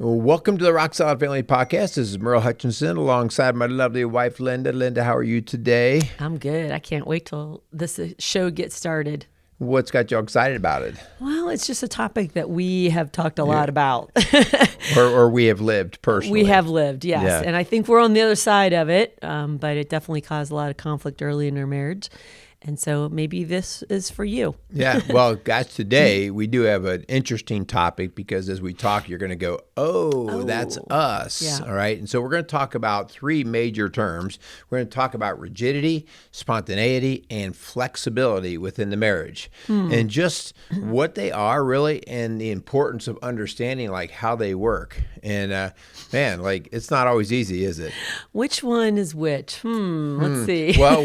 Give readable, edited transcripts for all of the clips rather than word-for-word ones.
Welcome to the Rock Solid Family Podcast. This is Merrill Hutchinson alongside my lovely wife, Linda. Linda, how are you today? I'm good. I can't wait till this show gets started. What's got you excited about it? Well, it's just a topic that we have talked a lot about. or we have lived personally. We have lived, yes. Yeah. And I think we're on the other side of it, but it definitely caused a lot of conflict early in our marriage. And so maybe this is for you. Yeah. Well, guys, today we do have an interesting topic because as we talk, you're going to go, oh, that's us. Yeah. All right. And so we're going to talk about three major terms. We're going to talk about rigidity, spontaneity, and flexibility within the marriage and just what they are really and the importance of understanding like how they work. And man, like it's not always easy, is it? Which one is which? Let's see. Well,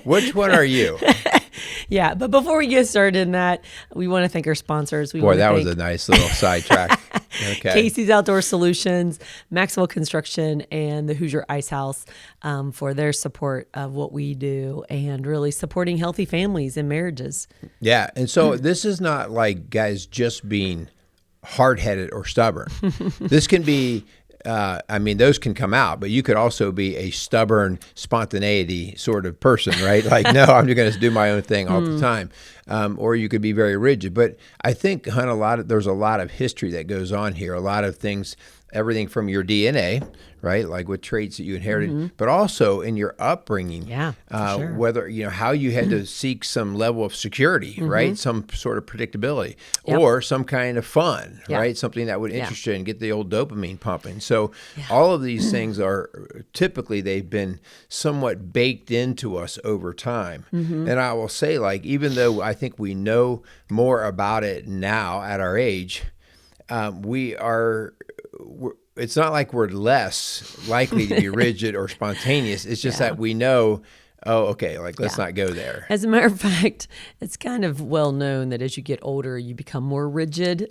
which one are you? Yeah, but before we get started in that, we want to thank our sponsors. Boy, that was a nice little sidetrack. Okay. Casey's Outdoor Solutions, Maxwell Construction, and the Hoosier Ice House for their support of what we do and really supporting healthy families and marriages. Yeah, and so this is not like guys just being hard-headed or stubborn. This can be those can come out, but you could also be a stubborn spontaneity sort of person, right? Like, no, I'm just going to do my own thing all the time. Or you could be very rigid. But I think, Hunt, there's a lot of history that goes on here, a lot of things, everything from your DNA, right? Like with traits that you inherited, but also in your upbringing. Yeah, sure. Whether, how you had to seek some level of security, right? Some sort of predictability Yep. or some kind of fun, Yeah. right? Something that would interest you and get the old dopamine pumping. So all of these things are typically they've been somewhat baked into us over time. And I will say, like, even though I think we know more about it now at our age, it's not like we're less likely to be rigid or spontaneous. It's just that we know, let's not go there. As a matter of fact, it's kind of well known that as you get older, you become more rigid,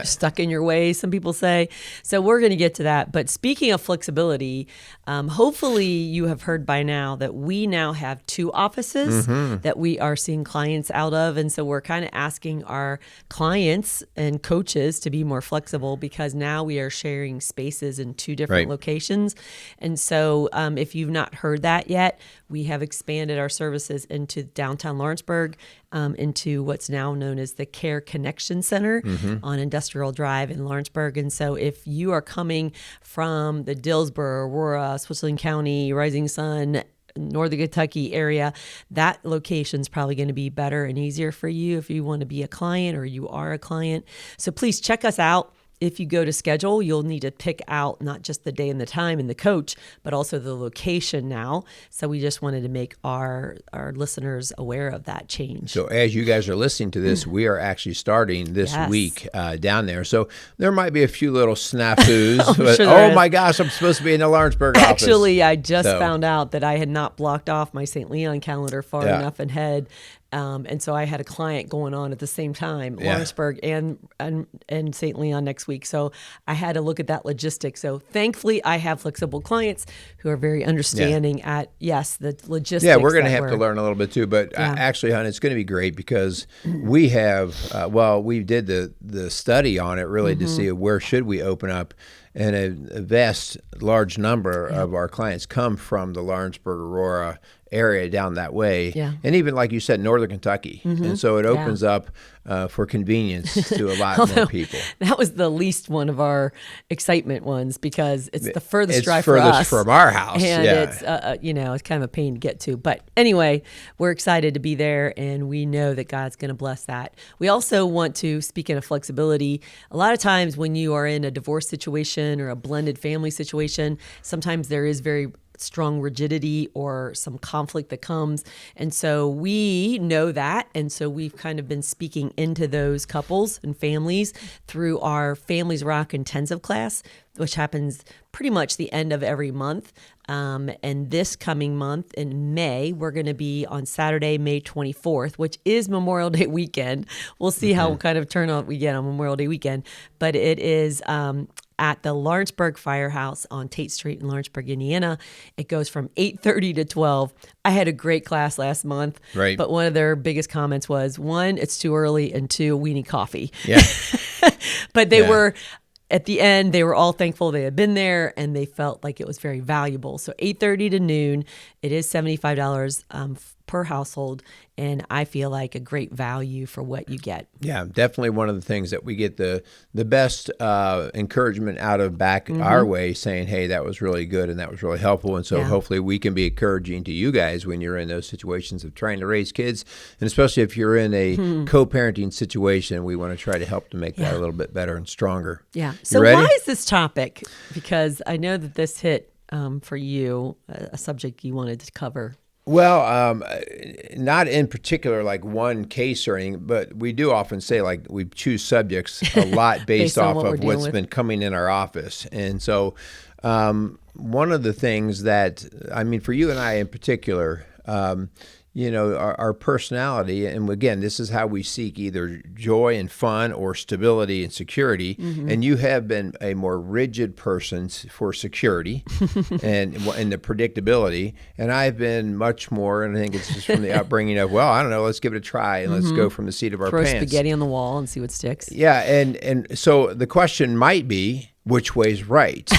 stuck in your ways, some people say. So we're going to get to that. But speaking of flexibility, hopefully you have heard by now that we now have 2 offices that we are seeing clients out of. And so we're kind of asking our clients and coaches to be more flexible because now we are sharing spaces in 2 different locations. And so if you've not heard that yet, we have expanded our services into downtown Lawrenceburg, into what's now known as the Care Connection Center on Industrial Drive in Lawrenceburg. And so if you are coming from the Dillsboro, Aurora, Switzerland County, Rising Sun, Northern Kentucky area, that location's probably going to be better and easier for you if you want to be a client or you are a client. So please check us out. If you go to schedule, you'll need to pick out not just the day and the time and the coach, but also the location now. So we just wanted to make our listeners aware of that change. So as you guys are listening to this, we are actually starting this week down there. So there might be a few little snafus. But, my gosh, I'm supposed to be in the Lawrenceburg office. Actually, I just found out that I had not blocked off my St. Leon calendar far enough ahead. And so I had a client going on at the same time, Lawrenceburg and St. Leon next week. So I had to look at that logistics. So thankfully, I have flexible clients who are very understanding at, the logistics. Yeah, we're going to have to learn a little bit too. But actually, hon, it's going to be great because we have, we did the study on it really to see where should we open up. And a vast, large number of our clients come from the Lawrenceburg, Aurora area down that way. Yeah. And even, like you said, Northern Kentucky. And so it opens up for convenience to a lot more people. That was the least one of our excitement ones because it's the furthest drive for us. It's from our house. And it's, it's kind of a pain to get to. But anyway, we're excited to be there and we know that God's going to bless that. We also want to, speaking of flexibility, a lot of times when you are in a divorce situation or a blended family situation, sometimes there is very strong rigidity or some conflict that comes. And so we know that. And so we've kind of been speaking into those couples and families through our Families Rock intensive class, which happens pretty much the end of every month. And this coming month in May, we're going to be on Saturday, May 24th, which is Memorial Day weekend. We'll see how kind of turnout we get on Memorial Day weekend. But it is at the Lawrenceburg Firehouse on Tate Street in Lawrenceburg, Indiana. It goes from 8:30 to 12. I had a great class last month, right. But one of their biggest comments was, 1, it's too early, and 2, we need coffee. Yeah. But they were at the end, they were all thankful they had been there, and they felt like it was very valuable. So 8:30 to noon, it is $75 per household, and I feel like a great value for what you get. Yeah, definitely one of the things that we get the best encouragement out of back our way, saying, hey, that was really good and that was really helpful. And so hopefully we can be encouraging to you guys when you're in those situations of trying to raise kids, and especially if you're in a co-parenting situation, we want to try to help to make that a little bit better and stronger. Yeah. So why is this topic? Because I know that this hit for you, a subject you wanted to cover. Well, not in particular like one case or anything, but we do often say like we choose subjects a lot based off of what's been coming in our office. And so one of the things that, I mean, for you and I in particular, our personality, and again, this is how we seek either joy and fun or stability and security. And you have been a more rigid person for security and the predictability. And I've been much more, and I think it's just from the upbringing of, well, I don't know, let's give it a try and let's go from the seat of our pants. Throw spaghetti on the wall and see what sticks. Yeah, and so the question might be, which way's right?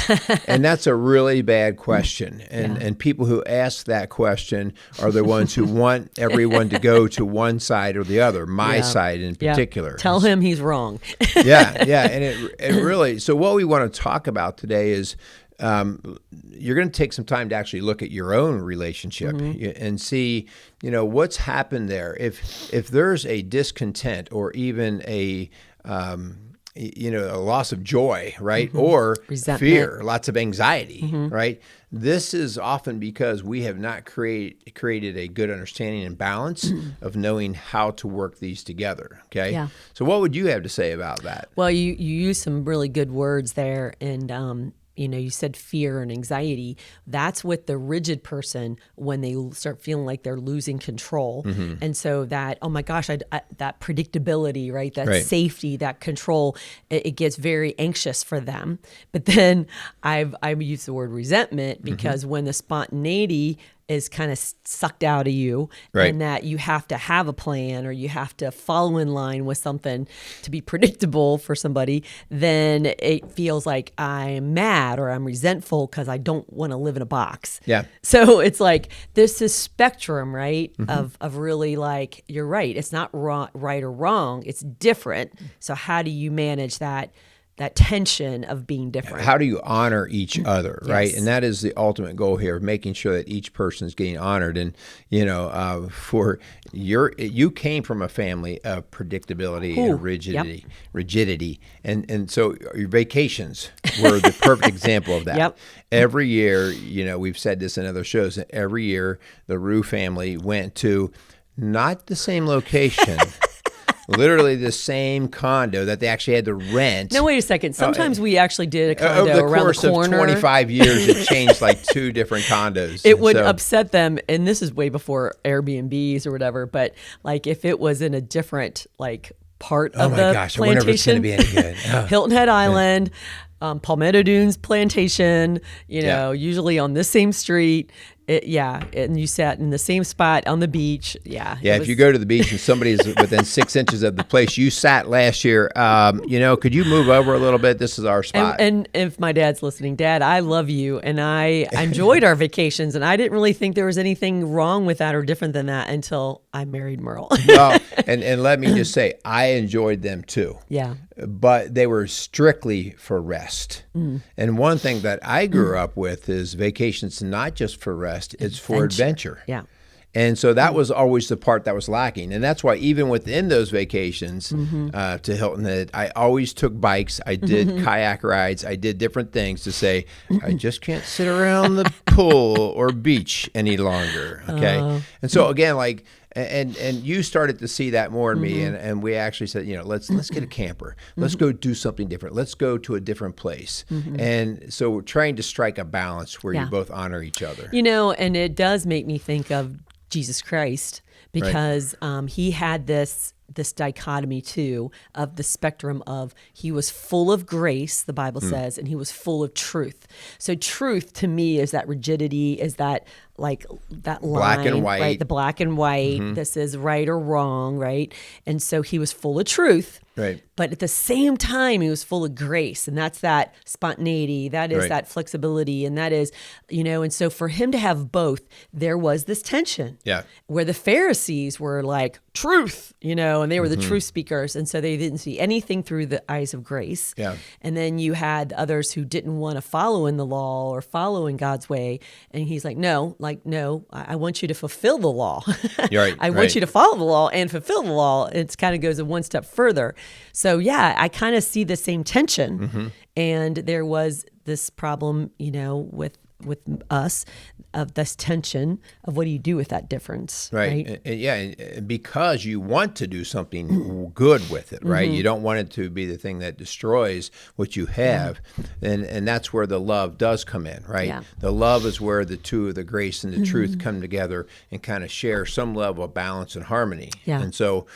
And that's a really bad question. And people who ask that question are the ones who want everyone to go to one side or the other, my side in particular. Tell him he's wrong. And it really, so what we want to talk about today is you're going to take some time to actually look at your own relationship and see, what's happened there. If there's a discontent or even a loss of joy, right? Or resentment. Fear, lots of anxiety, right? This is often because we have not created a good understanding and balance of knowing how to work these together, okay? Yeah. So what would you have to say about that? Well, you use some really good words there, and you said fear and anxiety. That's with the rigid person when they start feeling like they're losing control. And so that, oh my gosh, that predictability, right? That safety, that control, it gets very anxious for them. But then I've used the word resentment because when the spontaneity is kind of sucked out of you, and that you have to have a plan or you have to follow in line with something to be predictable for somebody, then it feels like I'm mad or I'm resentful because I don't want to live in a box. Yeah. So it's like there's this spectrum, right, of really like, you're right, it's not right or wrong, it's different. So how do you manage that tension of being different? How do you honor each other, right? And that is the ultimate goal here, making sure that each person is getting honored. And, you came from a family of predictability and rigidity. And so your vacations were the perfect example of that. Every year, we've said this in other shows, that every year the Rue family went to not the same location, literally the same condo that they actually had to rent. No, wait a second. Sometimes we actually did a condo around the corner. Over the course of 25 years, it changed like 2 different condos. It would upset them, and this is way before Airbnbs or whatever, but like if it was in a different part of the plantation. I wonder if it's going to be any good. Hilton Head Island, Palmetto Dunes Plantation, usually on this same street. And you sat in the same spot on the beach. If you go to the beach and somebody's within 6 inches of the place you sat last year, could you move over a little bit? This is our spot. And if my dad's listening, Dad, I love you, and I enjoyed our vacations, and I didn't really think there was anything wrong with that or different than that until I married Merrill. Well, and let me just say, I enjoyed them too. Yeah. But they were strictly for rest. And one thing that I grew up with is vacations not just for rest, it's for adventure. Yeah. And so that was always the part that was lacking. And that's why even within those vacations to Hilton Head, I always took bikes. I did kayak rides. I did different things to say, I just can't sit around the pool or beach any longer. Okay. And so again, and you started to see that more in me, and we actually said, let's get a camper. Let's go do something different. Let's go to a different place. And so we're trying to strike a balance where you both honor each other. And it does make me think of Jesus Christ, because he had this dichotomy too of the spectrum of, he was full of grace, the Bible says, and he was full of truth. So truth to me is that rigidity, is that that line, black and white, right? The black and white. This is right or wrong, right? And so he was full of truth, Right. But at the same time, he was full of grace. And that's that spontaneity. That is that flexibility. And that is, and so for him to have both, there was this tension. Yeah. Where the Pharisees were like, truth, and they were the truth speakers. And so they didn't see anything through the eyes of grace. Yeah. And then you had others who didn't want to follow in the law or follow in God's way. And he's like, no, I want you to fulfill the law. You're right. I want you to follow the law and fulfill the law. It kind of goes one step further. So yeah, I kind of see the same tension. And there was this problem, with us of this tension of what do you do with that difference, right? And because you want to do something good with it, right? You don't want it to be the thing that destroys what you have, and that's where the love does come in, right? Yeah. The love is where the two of the grace and the truth come together and kind of share some level of balance and harmony. Yeah. And so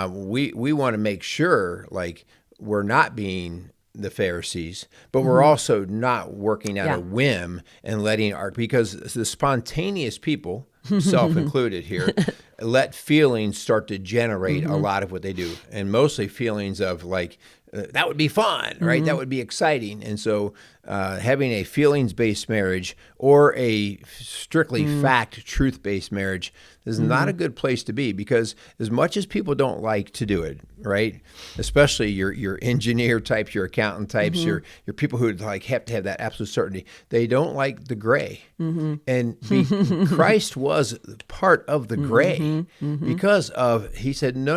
we want to make sure, like, we're not being the Pharisees, but we're also not working out a whim and letting because the spontaneous people, self included here, let feelings start to generate a lot of what they do, and mostly feelings of like, that would be fun, right? That would be exciting. And so having a feelings-based marriage or a strictly fact, truth-based marriage is not a good place to be, because as much as people don't like to do it, right? Especially your engineer types, your accountant types, your people who like have to have that absolute certainty. They don't like the gray. And Christ was part of the gray because of, he said, no.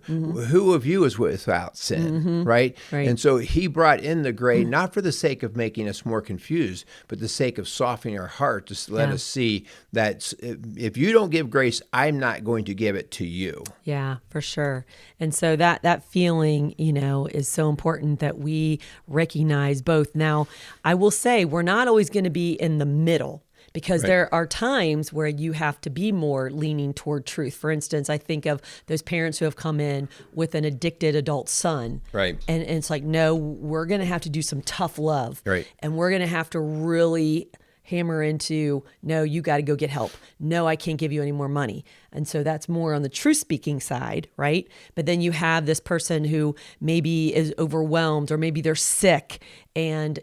Who of you is without sin, right? And so he brought in the gray, not for the sake of making us more confused, but the sake of softening our heart to let us see that if you don't give grace, I'm not going to give it to you. Yeah, for sure. And so that feeling, is so important that we recognize both. Now, I will say we're not always going to be in the middle, because there are times where you have to be more leaning toward truth. For instance, I think of those parents who have come in with an addicted adult son. Right. And it's like, no, we're going to have to do some tough love. Right. And we're going to have to really hammer into, no, you got to go get help. No, I can't give you any more money. And so that's more on the truth speaking side, right? But then you have this person who maybe is overwhelmed, or maybe they're sick, and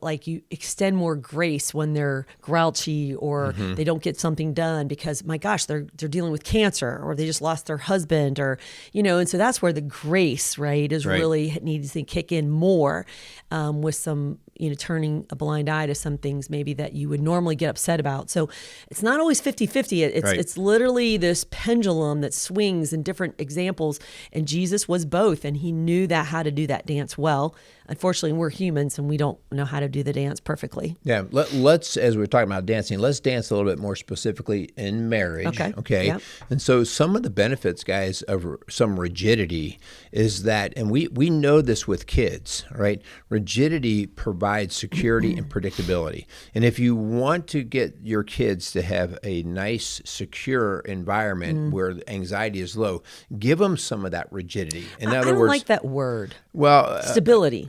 like you extend more grace when they're grouchy or they don't get something done because, my gosh, they're dealing with cancer, or they just lost their husband, or and so that's where the grace, right, is really needs to kick in more, with some turning a blind eye to some things maybe that you would normally get upset about. So it's not always 50-50. It's literally this pendulum that swings in different examples, and Jesus was both, and he knew how to do that dance well. Unfortunately, we're humans and we don't know how to do the dance perfectly. Yeah, let's, as we're talking about dancing, let's dance a little bit more specifically in marriage. Okay. Yep. And so some of the benefits, guys, of some rigidity is that, and we know this with kids, right? Rigidity provides security and predictability. And if you want to get your kids to have a nice, secure environment where anxiety is low, give them some of that rigidity. I don't like that word. Well, stability.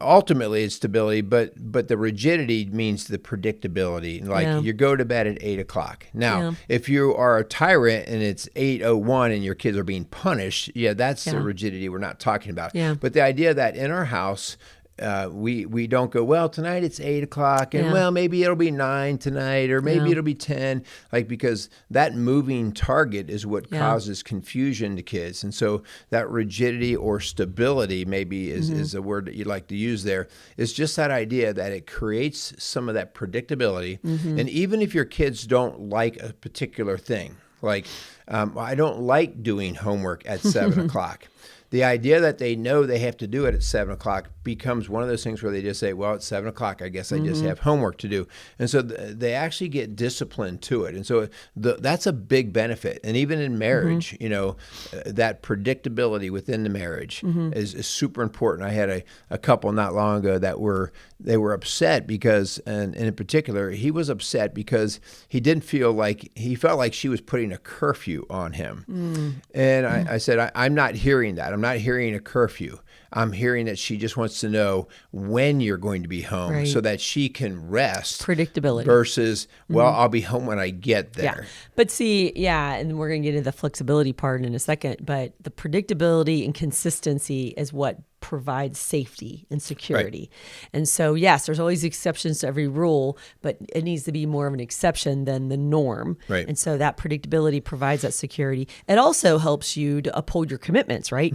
Ultimately, it's stability, but the rigidity means the predictability. Like you go to bed at 8 o'clock. Now, if you are a tyrant and it's 8:01 and your kids are being punished, that's the rigidity we're not talking about. But the idea that in our house, we don't go, well, tonight it's 8 o'clock, and well, maybe it'll be 9 tonight, or maybe it'll be 10, because that moving target is what causes confusion to kids. And so that rigidity or stability maybe is a word that you'd like to use there. It's just that idea that it creates some of that predictability. And even if your kids don't like a particular thing, like I don't like doing homework at 7 o'clock. The idea that they know they have to do it at 7 o'clock becomes one of those things where they just say, well, it's 7 o'clock. I guess I just have homework to do. And so they actually get disciplined to it. And so that's a big benefit. And even in marriage, that predictability within the marriage is super important. I had a couple not long ago that were upset because, and in particular, he was upset because he felt like she was putting a curfew on him. And I said, I'm not hearing that. I'm not hearing a curfew. I'm hearing that she just wants to know when you're going to be home so that she can rest. Predictability. Versus, well, I'll be home when I get there. Yeah. But see, and we're going to get into the flexibility part in a second, but the predictability and consistency is what provides safety and security. Right. And so, yes, there's always exceptions to every rule, but it needs to be more of an exception than the norm. Right. And so that predictability provides that security. It also helps you to uphold your commitments, right?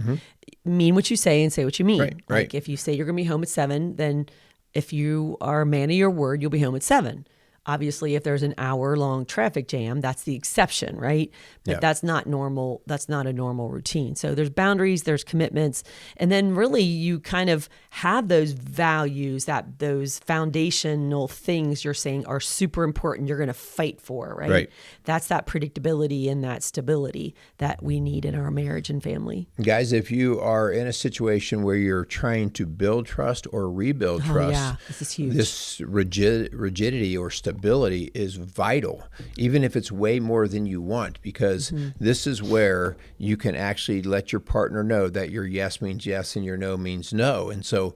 Mean what you say and say what you mean. Right. Like if you say you're going to be home at 7, then if you are a man of your word, you'll be home at 7. Obviously, if there's an hour-long traffic jam, that's the exception, right? But that's not normal. That's not a normal routine. So there's boundaries, there's commitments, and then really you kind of have those values, that those foundational things you're saying are super important. You're going to fight for, right? That's that predictability and that stability that we need in our marriage and family. Guys, if you are in a situation where you're trying to build trust or rebuild trust, this is huge. This rigidity or stability is vital, even if it's way more than you want, because this is where you can actually let your partner know that your yes means yes and your no means no. And so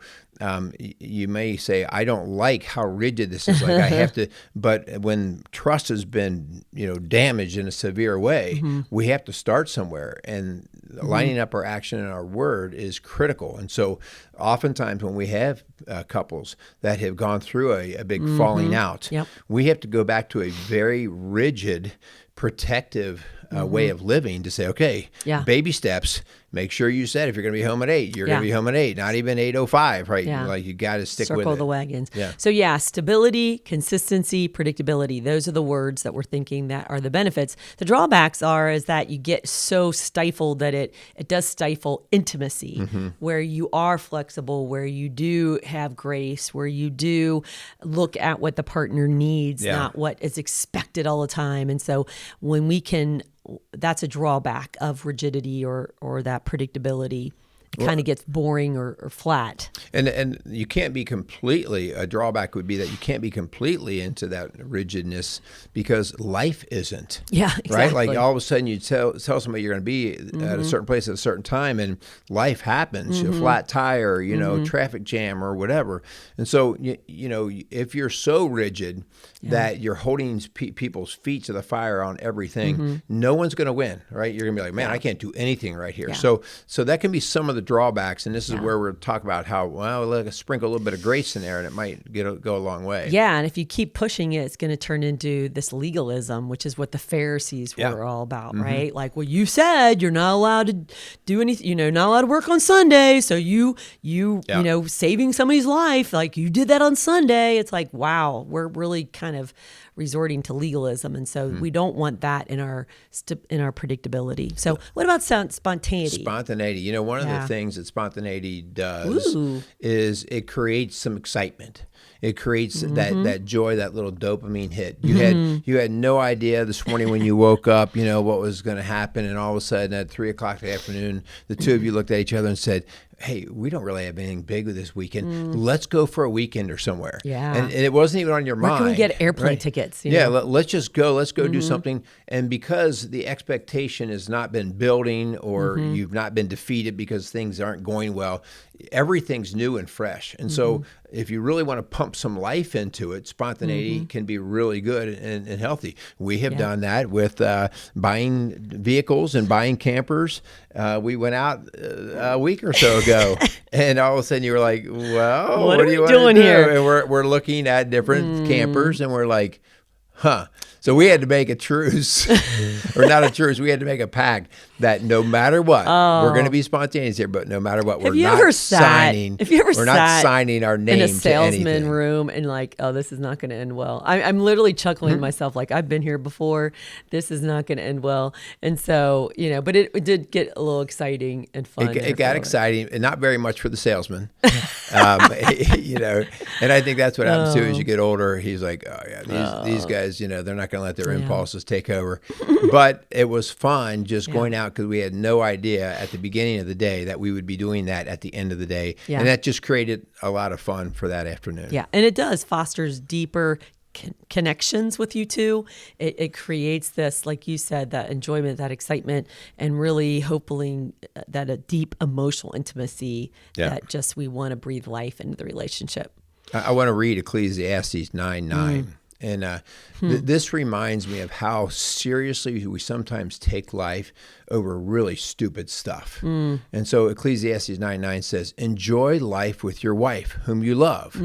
you may say, I don't like how rigid this is. Like I have to, but when trust has been, damaged in a severe way, we have to start somewhere, and lining up our action and our word is critical. And so oftentimes when we have couples that have gone through a big falling out, we have to go back to a very rigid, protective way of living to say, okay, baby steps. Make sure you said if you're going to be home at 8, you're going to be home at 8, not even 8:05, right? Like you got to stick with it. Circle the wagons. So stability, consistency, predictability. Those are the words that we're thinking that are the benefits. The drawbacks is that you get so stifled that it does stifle intimacy, where you are flexible, where you do have grace, where you do look at what the partner needs, not what is expected all the time. And so when we can, that's a drawback of rigidity or that predictability. It kind of gets boring or flat. And you can't be completely, a drawback would be that you can't be completely into that rigidness because life isn't. Yeah, exactly. Right? Like all of a sudden you tell somebody you're going to be at a certain place at a certain time, and life happens, a flat tire, traffic jam or whatever. And so, if you're so rigid that you're holding people's feet to the fire on everything, no one's going to win, right? You're going to be like, man, I can't do anything right here. So that can be some of the drawbacks, and this is where we're talking about how, let's sprinkle a little bit of grace in there, and it might go a long way. Yeah, and if you keep pushing it, it's going to turn into this legalism, which is what the Pharisees were all about, right? Like, well, you said you're not allowed to do anything, not allowed to work on Sunday, so you saving somebody's life, like you did that on Sunday. It's like, wow, we're really kind of resorting to legalism, and so we don't want that in our predictability. So what about spontaneity? Spontaneity. One of the things that spontaneity does is it creates some excitement. It creates that joy, that little dopamine hit. You had no idea this morning when you woke up, what was going to happen, and all of a sudden at 3:00 in the afternoon, the two of you looked at each other and said, hey, we don't really have anything big with this weekend. Let's go for a weekend or somewhere. Yeah. And it wasn't even on your mind. Where can we get airplane tickets? Let's just go. Let's go do something. And because the expectation has not been building, or you've not been defeated because things aren't going well, everything's new and fresh. And so if you really want to pump some life into it, spontaneity can be really good and healthy. We have done that with buying vehicles and buying campers. We went out a week or so ago, and all of a sudden you were like, well, what are you doing here? And we're looking at different campers, and we're like, huh. So we had to make a truce, or not a truce. We had to make a pact that no matter what, we're going to be spontaneous here, but no matter what, we're not signing our name in a salesman to anything. room and like, oh, this is not going to end well. I'm literally chuckling to myself, like, I've been here before. This is not going to end well. And so, but it did get a little exciting and fun. It got exciting, and not very much for the salesman. And I think that's what happens too as you get older. He's like, oh yeah, these guys, they're not going to let their impulses take over. But it was fun just going out, because we had no idea at the beginning of the day that we would be doing that at the end of the day. And that just created a lot of fun for that afternoon. Yeah, and it fosters deeper connections with you two. It creates this, like you said, that enjoyment, that excitement, and really hopefully that a deep emotional intimacy that just we want to breathe life into the relationship. I want to read Ecclesiastes 9:9. And this reminds me of how seriously we sometimes take life over really stupid stuff. And so Ecclesiastes 9:9 says, enjoy life with your wife, whom you love,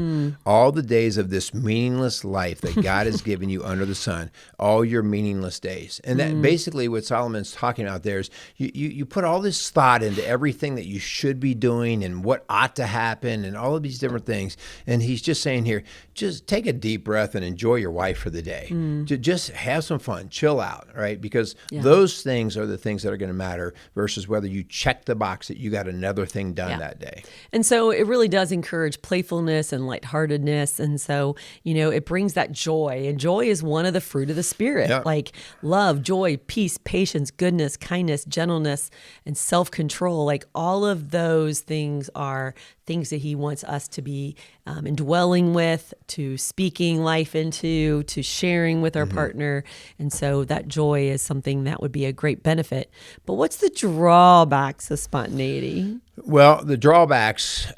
all the days of this meaningless life that God has given you under the sun, all your meaningless days. And that basically what Solomon's talking about there is you put all this thought into everything that you should be doing and what ought to happen and all of these different things. And he's just saying here, just take a deep breath and enjoy your wife for the day. Just have some fun, chill out, right? Because those things are the things that are going to matter versus whether you check the box that you got another thing done that day. And so it really does encourage playfulness and lightheartedness. And so, it brings that joy. And joy is one of the fruit of the Spirit, like love, joy, peace, patience, goodness, kindness, gentleness, and self-control. Like all of those things are things that he wants us to be indwelling with, to speaking life into, to sharing with our partner. And so that joy is something that would be a great benefit. But what's the drawbacks of spontaneity? Well, the drawbacks,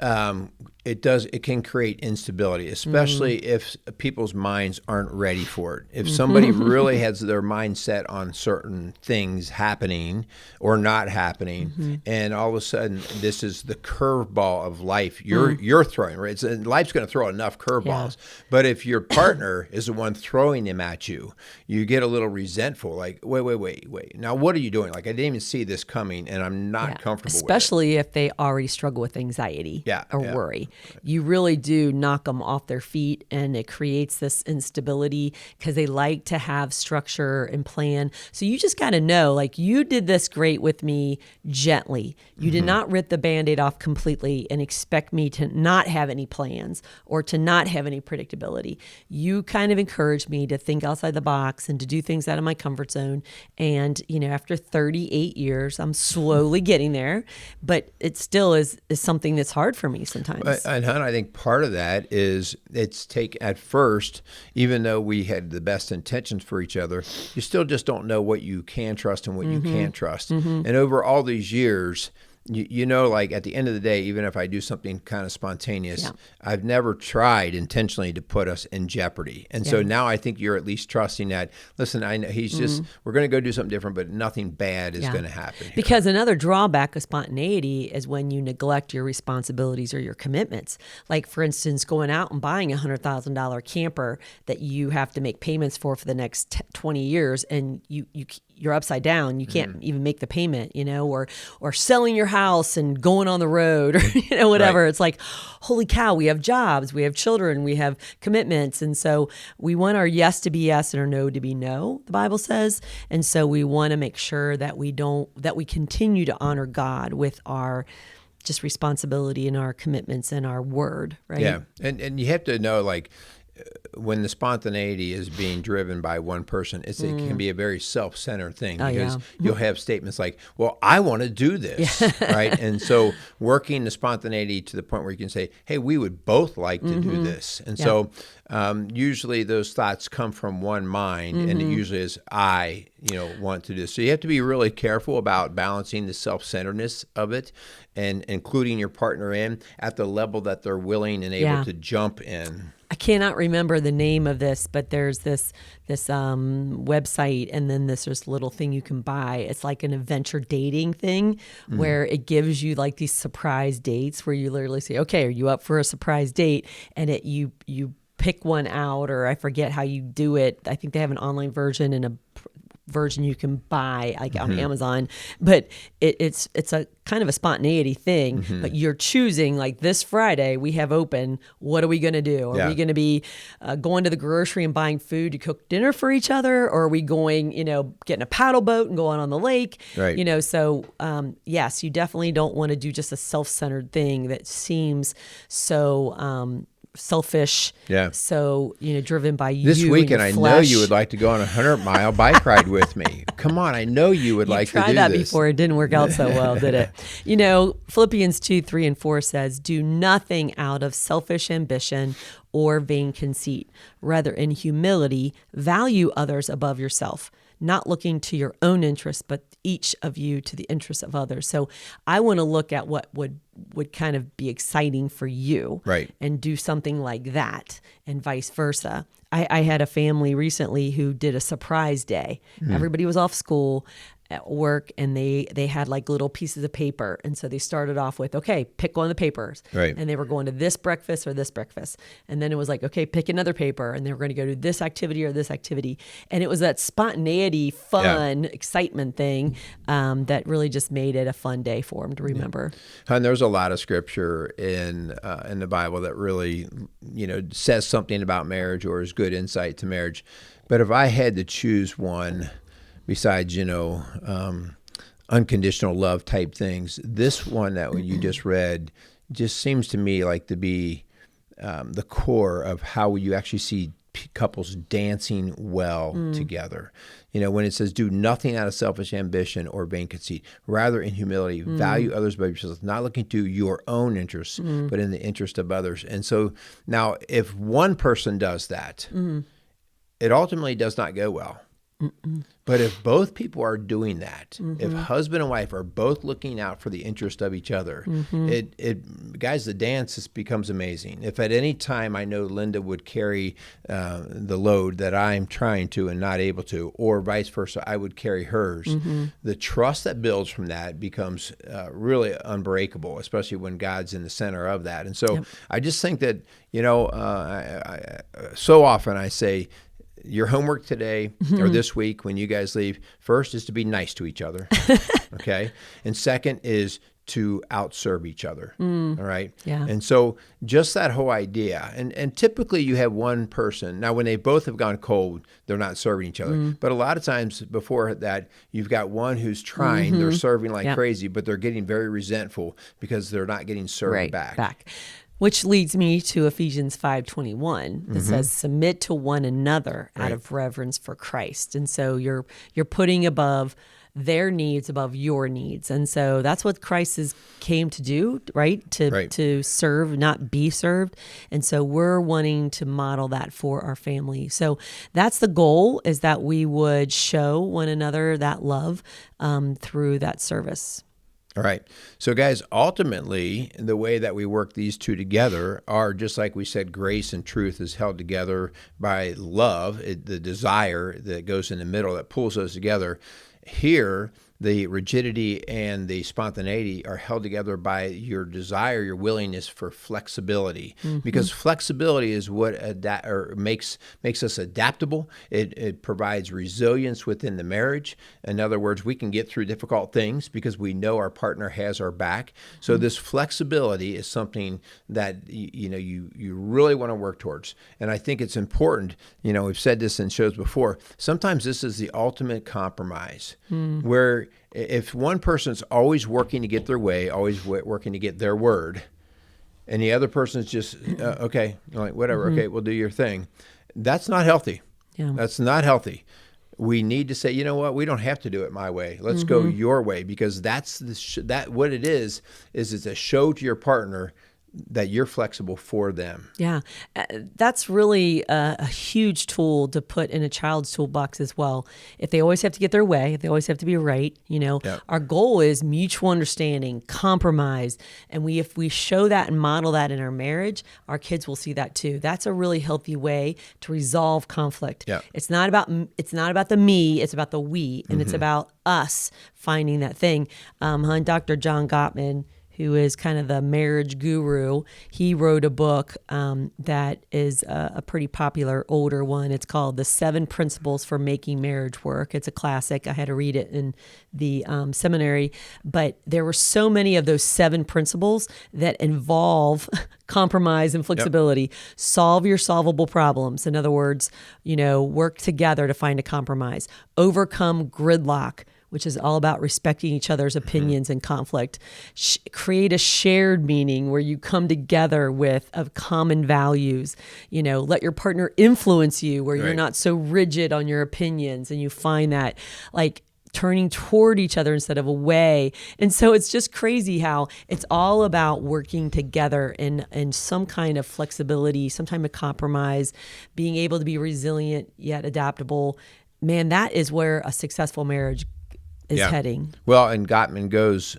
it can create instability, especially if people's minds aren't ready for it. If somebody really has their mind set on certain things happening or not happening, and all of a sudden this is the curveball of life you're throwing, right? Life's going to throw enough curveballs, but if your partner is the one throwing them at you, you get a little resentful. Like, wait. Now, what are you doing? Like, I didn't even see this coming, and I'm not comfortable with it. Especially if they already struggle with anxiety or worry. You really do knock them off their feet, and it creates this instability because they like to have structure and plan. So you just got to know, like, you did this great with me gently. You did not rip the Band-Aid off completely and expect me to not have any plans or to not have any predictability. You kind of encouraged me to think outside the box and to do things out of my comfort zone. And, after 38 years, I'm slowly getting there, but it still is something that's hard for me sometimes. And I think part of that is at first, even though we had the best intentions for each other, you still just don't know what you can trust and what you can't trust. And over all these years, like at the end of the day, even if I do something kind of spontaneous, I've never tried intentionally to put us in jeopardy. And so now I think you're at least trusting that, listen, I know he's just, we're going to go do something different, but nothing bad is going to happen here. Because another drawback of spontaneity is when you neglect your responsibilities or your commitments. Like, for instance, going out and buying a $100,000 camper that you have to make payments for the next 20 years, and you're upside down. You can't even make the payment, or selling your house and going on the road or, whatever. Right. It's like, holy cow, we have jobs, we have children, we have commitments. And so we want our yes to be yes and our no to be no, the Bible says. And so we want to make sure that we continue to honor God with our just responsibility and our commitments and our word, right? Yeah. And you have to know, like, when the spontaneity is being driven by one person, it can be a very self-centered thing because you'll have statements like, well, I want to do this, right? And so working the spontaneity to the point where you can say, hey, we would both like to do this. And so usually those thoughts come from one mind, and it usually is I, want to do this. So you have to be really careful about balancing the self-centeredness of it and including your partner in at the level that they're willing and able to jump in. I cannot remember the name of this, but there's this website, and then this little thing you can buy. It's like an adventure dating thing where it gives you like these surprise dates where you literally say, okay, are you up for a surprise date? And you pick one out, or I forget how you do it. I think they have an online version and a version you can buy like on Amazon, but it's a kind of a spontaneity thing, but you're choosing, like, this Friday we have open, what are we going to do? Are we going to be going to the grocery and buying food to cook dinner for each other? Or are we going, getting a paddle boat and going on the lake? Right. So yes, you definitely don't want to do just a self-centered thing that seems so selfish. Yeah. So, driven by you. This weekend, and I your know flesh. you would like to go on a 100-mile bike ride with me. Come on, I know you would like to do this. You tried that before. It didn't work out so well, did it? Philippians 2:3-4 says, "Do nothing out of selfish ambition or vain conceit. Rather, in humility, value others above yourself, not looking to your own interests, but each of you to the interests of others." So I want to look at what would kind of be exciting for you, right, and do something like that, and vice versa. I had a family recently who did a surprise day. Everybody was off school at work, and they had like little pieces of paper. And so they started off with, okay, pick one of the papers. Right. And they were going to this breakfast or this breakfast. And then it was like, okay, pick another paper. And they were going to go to this activity or this activity. And it was that spontaneity, fun, excitement thing that really just made it a fun day for them to remember. Yeah. And there's a lot of scripture in the Bible that really, says something about marriage or is good insight to marriage. But if I had to choose one, besides, unconditional love type things, this one that you just read just seems to me like to be the core of how you actually see couples dancing well together. When it says, "Do nothing out of selfish ambition or vain conceit, rather in humility, value others above yourselves, not looking to your own interests, but in the interest of others." And so now, if one person does that, it ultimately does not go well. But if both people are doing that, if husband and wife are both looking out for the interest of each other, guys, the dance becomes amazing. If at any time I know Linda would carry the load that I'm trying to and not able to, or vice versa, I would carry hers, the trust that builds from that becomes really unbreakable, especially when God's in the center of that. And so I just think that, so often I say, your homework today or this week when you guys leave, first is to be nice to each other, okay? And second is to outserve each other, all right? Yeah. And so just that whole idea, and typically you have one person, now when they both have gone cold, they're not serving each other. But a lot of times before that, you've got one who's trying, they're serving like crazy, but they're getting very resentful because they're not getting served back. Which leads me to Ephesians 5:21 that says, "Submit to one another out of reverence for Christ." And so you're putting above their needs above your needs. And so that's what Christ came to do, right? To serve, not be served. And so we're wanting to model that for our family. So that's the goal, is that we would show one another that love through that service. All right. So guys, ultimately, the way that we work these two together are, just like we said, grace and truth is held together by love, the desire that goes in the middle that pulls those together. Here, the rigidity and the spontaneity are held together by your desire, your willingness for flexibility, because flexibility is what makes us adaptable. It provides resilience within the marriage. In other words, we can get through difficult things because we know our partner has our back. So this flexibility is something that you really want to work towards. And I think it's important. We've said this in shows before. Sometimes this is the ultimate compromise, where if one person's always working to get their way, always working to get their word, and the other person's just, okay, like, whatever, okay, we'll do your thing, that's not healthy. Yeah. That's not healthy. We need to say, you know what, we don't have to do it my way. Let's go your way, because that's what it is it's a show to your partner that you're flexible for them. Yeah, that's really a huge tool to put in a child's toolbox as well. If they always have to get their way, if they always have to be right, our goal is mutual understanding, compromise. And if we show that and model that in our marriage, our kids will see that too. That's a really healthy way to resolve conflict. Yeah. It's not about the me, it's about the we, and it's about us finding that thing. Dr. John Gottman, who is kind of the marriage guru, he wrote a book that is a pretty popular older one. It's called The 7 Principles for Making Marriage Work. It's a classic. I had to read it in the seminary. But there were so many of those 7 principles that involve compromise and flexibility. Yep. Solve your solvable problems. In other words, work together to find a compromise. Overcome gridlock. which is all about respecting each other's opinions and conflict. Create a shared meaning where you come together with of common values. Let your partner influence you where you're not so rigid on your opinions, and you find that turning toward each other instead of away. And so it's just crazy how it's all about working together in some kind of flexibility, some kind of compromise, being able to be resilient yet adaptable. Man, that is where a successful marriage is heading. Well, and Gottman goes,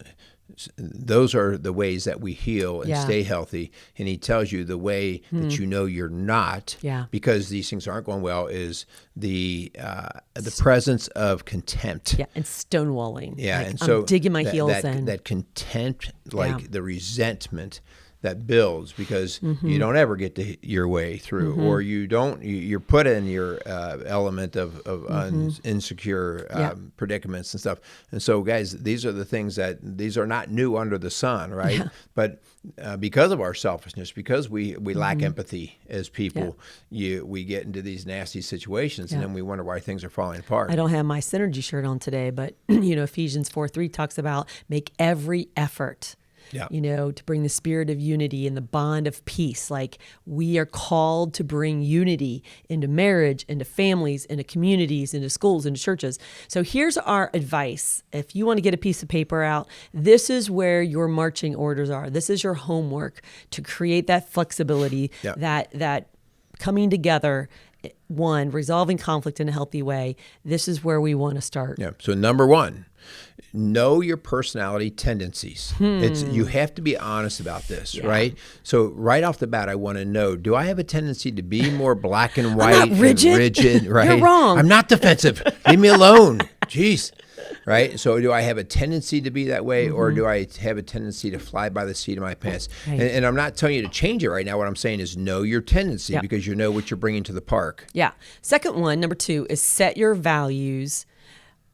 those are the ways that we heal and stay healthy. And he tells you the way that you're not, because these things aren't going well, is the presence of contempt. Yeah, and stonewalling. Yeah, and so I'm digging my heels in. That contempt, the resentment that builds because you don't ever get your way through, or you're put in your element of insecure predicaments and stuff. And so, guys, these are the things these are not new under the sun, right? Yeah. But because of our selfishness, because we lack empathy as people, we get into these nasty situations, and then we wonder why things are falling apart. I don't have my Synergy shirt on today, but Ephesians 4:3 talks about make every effort. To bring the spirit of unity and the bond of peace. Like, we are called to bring unity into marriage, into families, into communities, into schools, into churches. So here's our advice. If you want to get a piece of paper out, this is where your marching orders are. This is your homework to create that flexibility, that coming together, resolving conflict in a healthy way. This is where we want to start. Yeah. So number one, know your personality tendencies. You have to be honest about this, right? So right off the bat, I want to know, do I have a tendency to be more black and white I'm not rigid. and rigid? Right? You're wrong. I'm not defensive. Leave me alone. Jeez. Right? So do I have a tendency to be that way, or do I have a tendency to fly by the seat of my pants? Right. And I'm not telling you to change it right now. What I'm saying is know your tendency, because you know what you're bringing to the park. Yeah. Second one, number 2, is set your values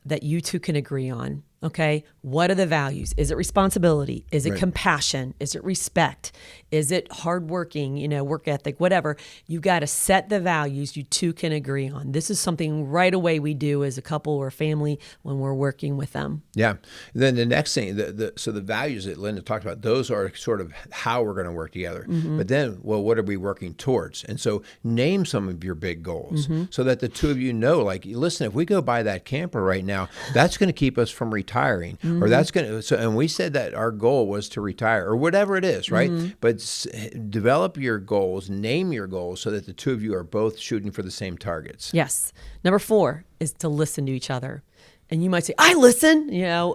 that you two can agree on. Okay, what are the values? Is it responsibility? Is it compassion? Is it respect? Is it hardworking, work ethic, whatever? You got to set the values you two can agree on. This is something right away we do as a couple or family when we're working with them. Yeah. Then the next thing, so the values that Linda talked about, those are sort of how we're going to work together. But then, what are we working towards? And so name some of your big goals so that the two of you know, listen, if we go buy that camper right now, that's going to keep us from retiring, or that's going to. So, and we said that our goal was to retire, or whatever it is, right? But develop your goals, name your goals, so that the two of you are both shooting for the same targets. Yes. Number 4 is to listen to each other. And you might say, I listen,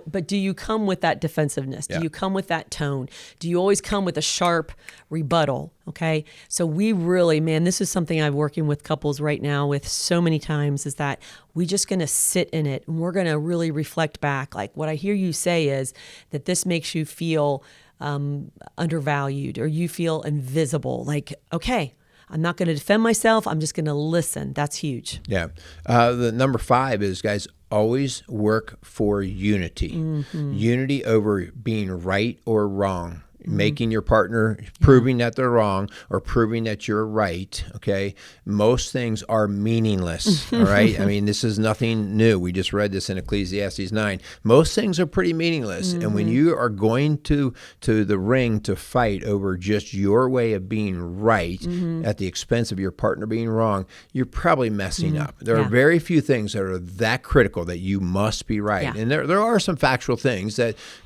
but do you come with that defensiveness? Do you come with that tone? Do you always come with a sharp rebuttal? Okay. So we really, this is something I'm working with couples right now with so many times, is that we're just going to sit in it and we're going to really reflect back. Like, what I hear you say is that this makes you feel undervalued, or you feel invisible. Like, okay, I'm not going to defend myself. I'm just going to listen. That's huge. Yeah. The number 5 is, guys, always work for unity. Unity over being right or wrong. Making your partner, proving that they're wrong or proving that you're right, okay? Most things are meaningless, all right? I mean, this is nothing new. We just read this in Ecclesiastes 9. Most things are pretty meaningless. And when you are going to the ring to fight over just your way of being right at the expense of your partner being wrong, you're probably messing up. There are very few things that are that critical that you must be right. And there are some factual things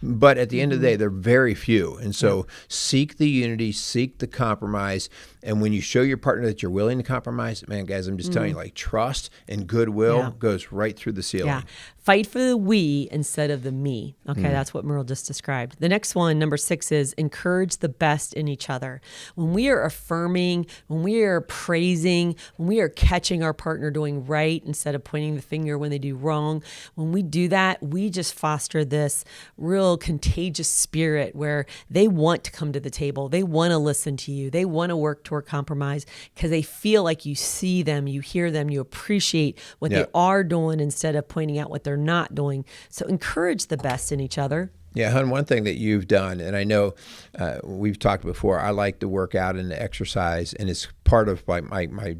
but at the end of the day, they're very few. And so seek the unity, seek the compromise. And when you show your partner that you're willing to compromise, man, guys, I'm just telling you, trust and goodwill goes right through the ceiling. Yeah. Fight for the we instead of the me. Okay, that's what Merrill just described. The next one, number 6, is encourage the best in each other. When we are affirming, when we are praising, when we are catching our partner doing right instead of pointing the finger when they do wrong, when we do that, we just foster this real contagious spirit where they want to come to the table. They want to listen to you. They want to work toward compromise because they feel like you see them, you hear them, you appreciate what they are doing instead of pointing out what they're not doing. So encourage the best in each other. Yeah, hon, one thing that you've done, and I know we've talked before, I like to work out and to exercise, and it's part of my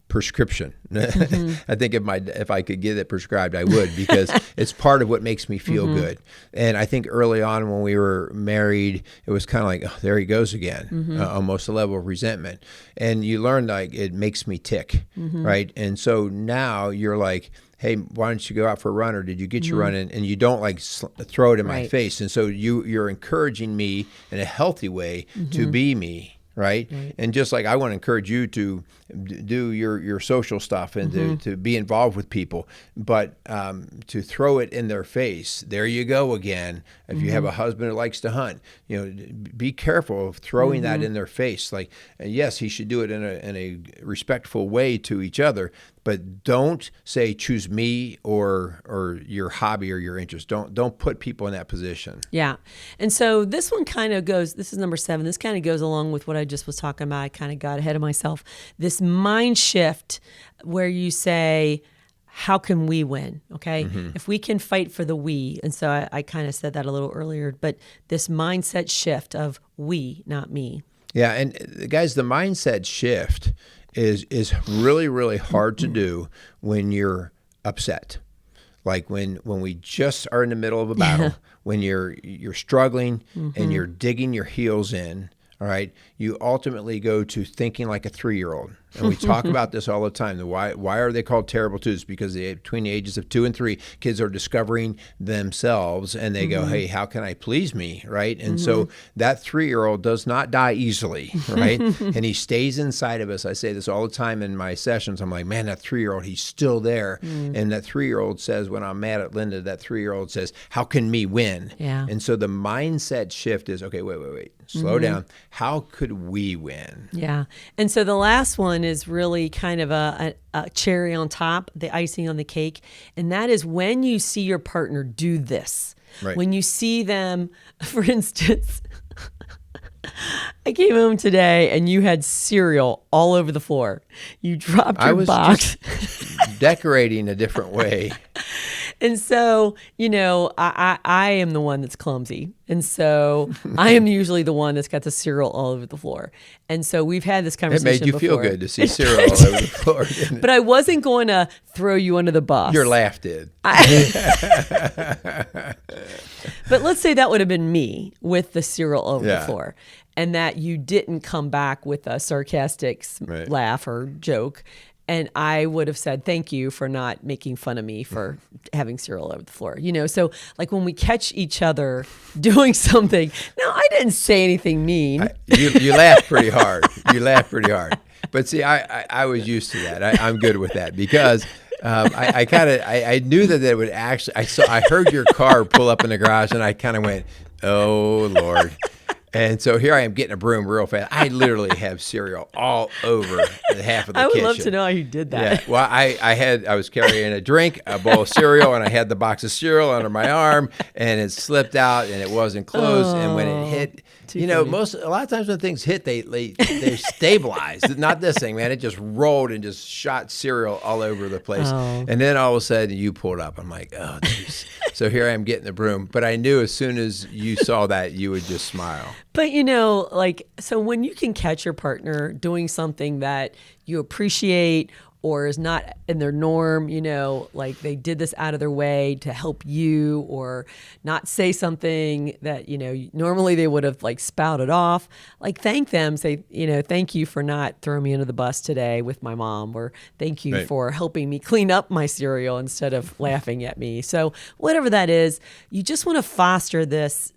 prescription. I think if I could get it prescribed, I would, because it's part of what makes me feel good. And I think early on when we were married, it was kind of like, oh, there he goes again, almost a level of resentment. And you learn like it makes me tick, right? And so now you're like, hey, why don't you go out for a run, or did you get your run in? And you don't like throw it in my face. And so you're encouraging me in a healthy way to be me. Right? And just like I want to encourage you to do your social stuff and to be involved with people, but to throw it in their face, there you go again. If you have a husband who likes to hunt, be careful of throwing that in their face. Like, yes, he should do it in a respectful way to each other, but don't say choose me or your hobby or your interest. Don't put people in that position. Yeah. And so this one kind of goes, this is number 7. This kind of goes along with what I just was talking about. I kind of got ahead of myself. This mind shift where you say, how can we win? Okay. If we can fight for the we. And so I kind of said that a little earlier, but this mindset shift of we, not me. Yeah. And guys, the mindset shift is really, really hard to do when you're upset. Like when we just are in the middle of a battle, when you're struggling and you're digging your heels in, all right, you ultimately go to thinking like a 3-year-old. And we talk about this all the time. Why are they called terrible twos? Because between the ages of 2 and 3, kids are discovering themselves, and they go, hey, how can I please me, right? And so that 3-year-old does not die easily, right? And he stays inside of us. I say this all the time in my sessions. I'm like, man, that 3-year-old, he's still there. And that 3-year-old says, when I'm mad at Linda, that 3-year-old says, how can me win? Yeah. And so the mindset shift is, okay, wait, slow down. How could we win? Yeah. And so the last one is really kind of a cherry on top, the icing on the cake. And that is when you see your partner do this. Right. When you see them, for instance, I came home today and you had cereal all over the floor. You dropped your box. Just decorating a different way. And so, I am the one that's clumsy. And so I am usually the one that's got the cereal all over the floor. And so we've had this conversation before. It made you feel good to see cereal all over the floor, didn't it? But I wasn't going to throw you under the bus. Your laugh did. But let's say that would have been me with the cereal over the floor, and that you didn't come back with a sarcastic laugh or joke. And I would have said, thank you for not making fun of me for having cereal over the floor. So like when we catch each other doing something, now I didn't say anything mean. You laughed pretty hard. But see, I was used to that. I'm good with that because I knew that it would actually, I heard your car pull up in the garage and I kind of went, oh Lord. And so here I am getting a broom real fast. I literally have cereal all over the half of the kitchen. I would love to know how you did that. Yeah. Well, I was carrying a drink, a bowl of cereal, and I had the box of cereal under my arm, and it slipped out, and it wasn't closed. And when it hit, a lot of times when things hit, they stabilize. Not this thing, man. It just rolled and just shot cereal all over the place. Oh. And then all of a sudden, you pulled up. I'm like, oh, geez. So here I am getting the broom. But I knew as soon as you saw that, you would just smile. But, so when you can catch your partner doing something that you appreciate or is not in their norm, like they did this out of their way to help you or not say something that, normally they would have like spouted off, like thank them, say, thank you for not throwing me under the bus today with my mom, or thank you for helping me clean up my cereal instead of laughing at me. So whatever that is, you just want to foster this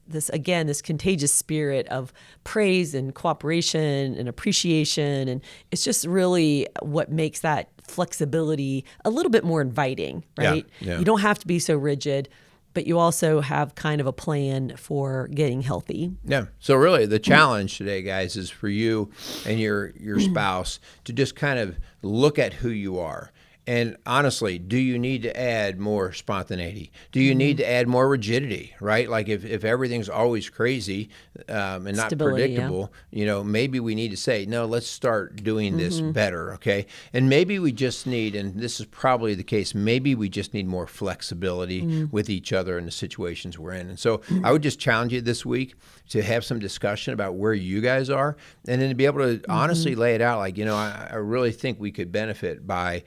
contagious spirit of praise and cooperation and appreciation. And it's just really what makes that flexibility a little bit more inviting, right? Yeah. You don't have to be so rigid, but you also have kind of a plan for getting healthy. Yeah. So really the challenge today, guys, is for you and your spouse to just kind of look at who you are And honestly, do you need to add more spontaneity? Do you need to add more rigidity, right? Like if everything's always crazy and not Stability, predictable, maybe we need to say, no, let's start doing this better, okay? And maybe we just need, and this is probably the case, maybe we just need more flexibility with each other in the situations we're in. And so I would just challenge you this week to have some discussion about where you guys are, and then to be able to honestly lay it out like, I really think we could benefit by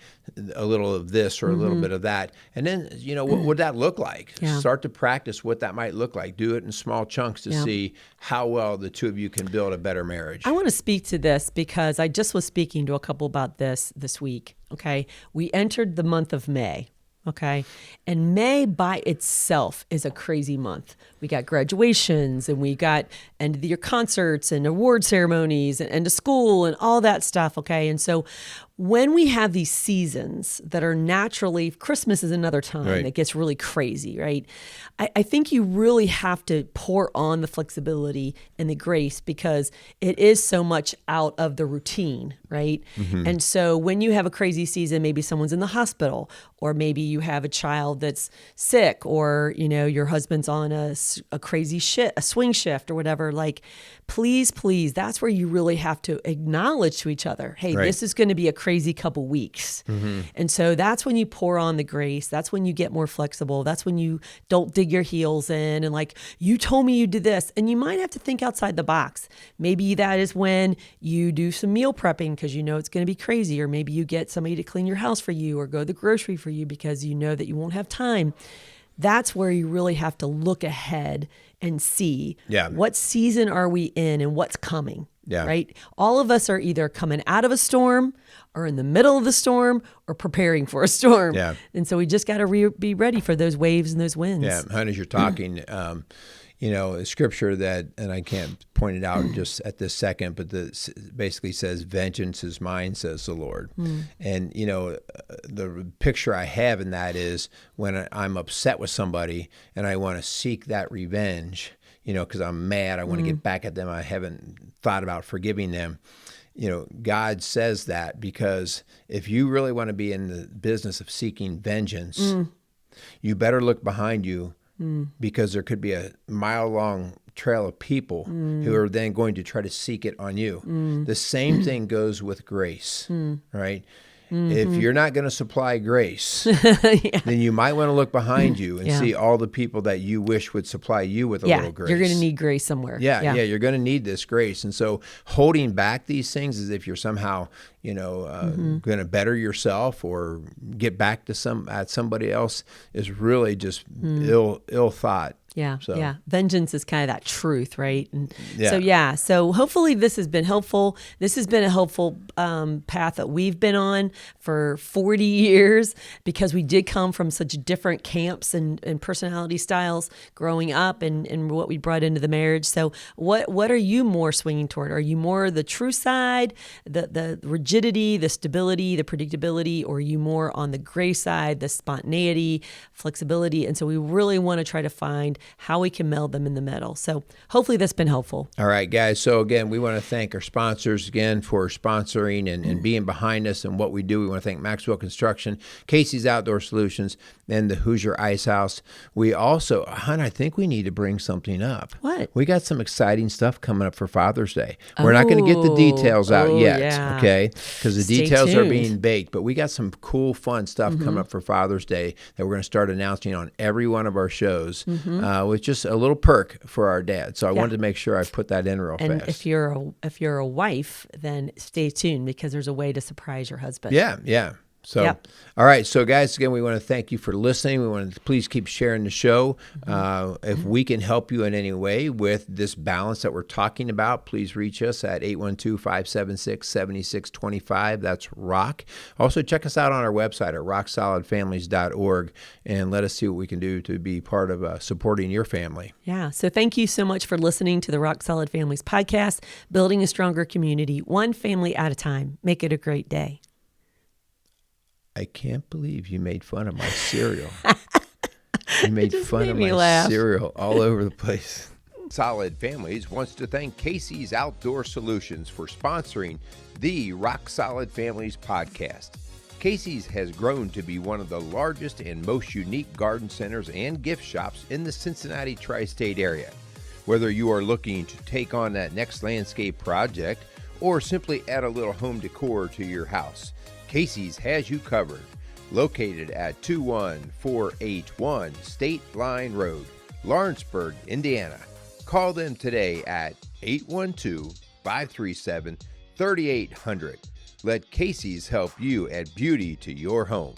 a little of this or a little bit of that. And then, what would that look like? Yeah. Start to practice what that might look like. Do it in small chunks to see how well the two of you can build a better marriage. I want to speak to this because I just was speaking to a couple about this week. Okay. We entered the month of May. Okay. And May by itself is a crazy month. We got graduations and we got end of the year concerts and award ceremonies and end of school and all that stuff. Okay. And so when we have these seasons that are naturally, Christmas is another time that gets really crazy, right? I think you really have to pour on the flexibility and the grace because it is so much out of the routine, right? And so when you have a crazy season, maybe someone's in the hospital, or maybe you have a child that's sick, or, your husband's on a crazy a swing shift or whatever, like, please, that's where you really have to acknowledge to each other, hey, this is going to be a crazy couple weeks. And so that's when you pour on the grace. That's when you get more flexible. That's when you don't dig your heels in and like, you told me you did this. And you might have to think outside the box. Maybe that is when you do some meal prepping because it's going to be crazy. Or maybe you get somebody to clean your house for you or go to the grocery for you because you know that you won't have time. That's where you really have to look ahead and see what season are we in and what's coming, right? All of us are either coming out of a storm or in the middle of the storm or preparing for a storm. And so we just got to be ready for those waves and those winds. Yeah, Hunt, as you're talking, a scripture that, and I can't point it out just at this second, but basically says, vengeance is mine, says the Lord. And, the picture I have in that is when I'm upset with somebody and I want to seek that revenge, because I'm mad, I want to get back at them, I haven't thought about forgiving them. God says that because if you really want to be in the business of seeking vengeance, you better look behind you because there could be a mile-long trail of people who are then going to try to seek it on you. The same thing goes with grace, right? If you're not going to supply grace, then you might want to look behind you and see all the people that you wish would supply you with a little grace. You're going to need grace somewhere. You're going to need this grace. And so holding back these things as if you're somehow, going to better yourself or get back to somebody else is really just ill thought. Vengeance is kind of that truth, right? And so hopefully this has been helpful. This has been a helpful path that we've been on for 40 years because we did come from such different camps and personality styles growing up and what we brought into the marriage. So what are you more swinging toward? Are you more the true side, the rigidity, the stability, the predictability, or are you more on the gray side, the spontaneity, flexibility? And so we really want to try to find how we can meld them in the middle. So hopefully that's been helpful. All right, guys. So again, we want to thank our sponsors again for sponsoring and being behind us and what we do. We want to thank Maxwell Construction, Casey's Outdoor Solutions, and the Hoosier Ice House. We also, Hannah, I think we need to bring something up. What? We got some exciting stuff coming up for Father's Day. We're not going to get the details out yet, okay? Because the details are being baked. But we got some cool, fun stuff coming up for Father's Day that we're going to start announcing on every one of our shows. With just a little perk for our dad. So I wanted to make sure I put that in real fast. And if you're a wife, then stay tuned because there's a way to surprise your husband. Yeah. So, all right. So, guys, again, we want to thank you for listening. We want to please keep sharing the show. If we can help you in any way with this balance that we're talking about, please reach us at 812-576-7625. That's ROCK. Also, check us out on our website at rocksolidfamilies.org and let us see what we can do to be part of supporting your family. Yeah. So thank you so much for listening to the Rock Solid Families podcast, building a stronger community, one family at a time. Make it a great day. I can't believe you made fun of my cereal. You made fun of my cereal all over the place. Solid Families wants to thank Casey's Outdoor Solutions for sponsoring the Rock Solid Families podcast. Casey's has grown to be one of the largest and most unique garden centers and gift shops in the Cincinnati tri-state area. Whether you are looking to take on that next landscape project or simply add a little home decor to your house, Casey's has you covered. Located at 21481 State Line Road, Lawrenceburg, Indiana. Call them today at 812-537-3800. Let Casey's help you add beauty to your home.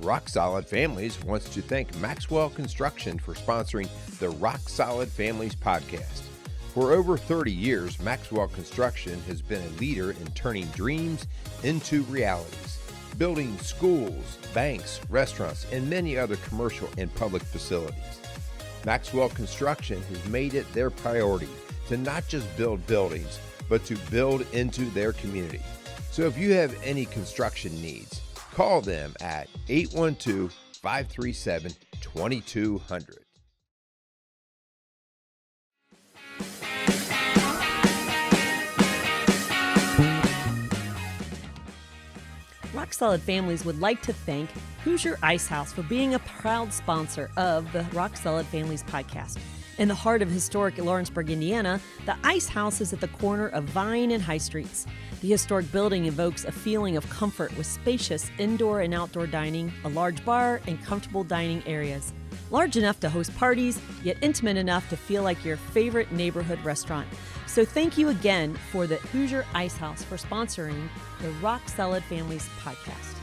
Rock Solid Families wants to thank Maxwell Construction for sponsoring the Rock Solid Families podcast. For over 30 years, Maxwell Construction has been a leader in turning dreams into realities, building schools, banks, restaurants, and many other commercial and public facilities. Maxwell Construction has made it their priority to not just build buildings, but to build into their community. So if you have any construction needs, call them at 812-537-2200. Rock Solid Families would like to thank Hoosier Ice House for being a proud sponsor of the Rock Solid Families podcast. In the heart of historic Lawrenceburg, Indiana, the Ice House is at the corner of Vine and High Streets. The historic building evokes a feeling of comfort with spacious indoor and outdoor dining, a large bar, and comfortable dining areas. Large enough to host parties, yet intimate enough to feel like your favorite neighborhood restaurant. So thank you again for the Hoosier Ice House for sponsoring the Rock Solid Families podcast.